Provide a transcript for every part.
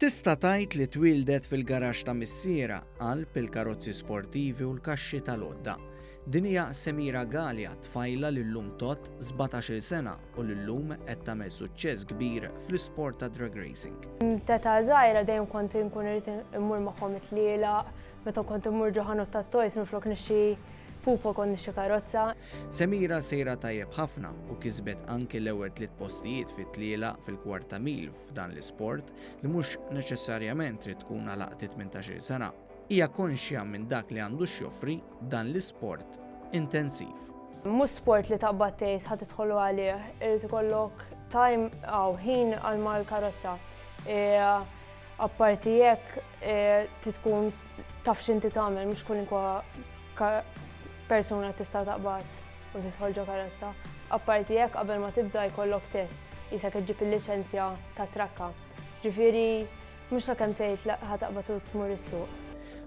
Tista' tgħid li twildet fil-garaxx ta' missiera qalb il-karozzi sportivi u l-kaxxi tal-għodda. Din hija Semira Galja tfajla lil-lum tot 17-il sena u lil-lum qed tagħmel suċċess kbir fl-isport ta' drag racing. Teta żgħira dejjem kont inkun irid immur magħhom it-tlielaq, meta kont immur ġo ħanut tat-tojs minflok nixxi pupa kont nixxi karozza. Semira sejra tajjeb ħafna u kisbet anki l-ewwel 3 postijiet fit-tlielaq fil-kwarta mil f'dan l-isport li mhux neċessarjament trid tkun għalaq 18-il sena. Hija konxja minn dak li għandu x'joffri dan l-isport intensiv. Mhux sport li taqbad tgħid ħadd tidħolu għalih, irid ikollok time ħin għal mal-karozza. Apparti hekk tkun taf x'inti tagħmel mhux kwalinkwa persuna tista' taqbad u tidħol ġo karozza. Apparti hekk qabel ma tibda jkollok test, isek iġġib il-liċenzja tat-trakka. Ġifieri mhux sakemm tgħid ħataqbad u tmur is-suq.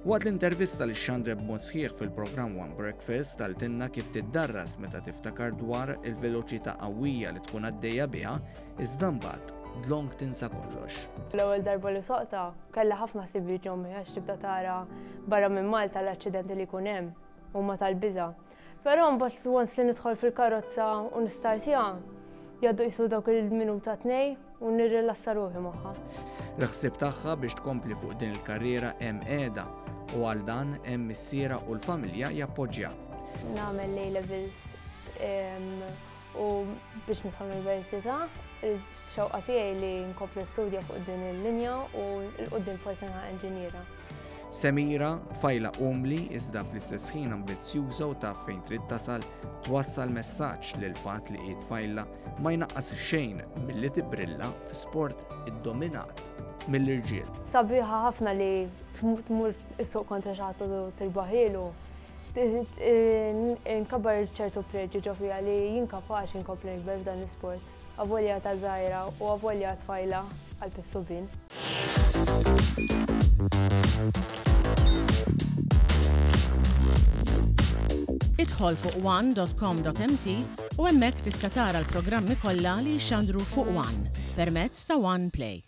Waqt l-intervista li xandre b'mod sħiħ fil-programm One Breakfast taltilna kif tiddarras meta tiftakar dwar il-veloċità qawwija li tkun għaddejja biha, iżda mbagħad dlong tinsa kollox. L-ewwel darba li soqta kellha ħafna ħsieb ġommi għax tibda tara barra minn Malta l-aċċidenti li jkun hemm huma tal-biża'. Però mbagħad once li nidħol fil-karozza u nistartja jgħaddu qisu dawk il-minuta 2 u nirrilassa ruħi magħha. L-ħsieb tagħha biex tkompli fuq din il-karriera hemm qiegħda u għal dan hemm missiera u l-familja jappoġġja. Nagħmel A-levels u biex nidħol l-università, ix-xewqa tiegħi li nkompli studja fuq din il-linja u l-qudiem forsi nagħmel inġiniera. Semira tfajla umli iżda fl-istess ħin ambizzjuża u taf fejn trid tasal twassal messaġġ lil fatt li hi tfajla ma jnaqqas xejn milli tibbrilla f'sport iddominat mill-irġiel. Sabiħa ħafna li tmur is-suq kontra xi ħadd u tirbaħilu. Inkabbar ċertu preġġi fija li jien kapaċi nkompli nikber f'dan l-isport. Avolja ta' żgħira u avolja tfajla għal pissubin. Idħol fuq one.com.mt u hemmhekk tista' tara l-programmi kollha li jxandru fuq One permezz ta' One Play.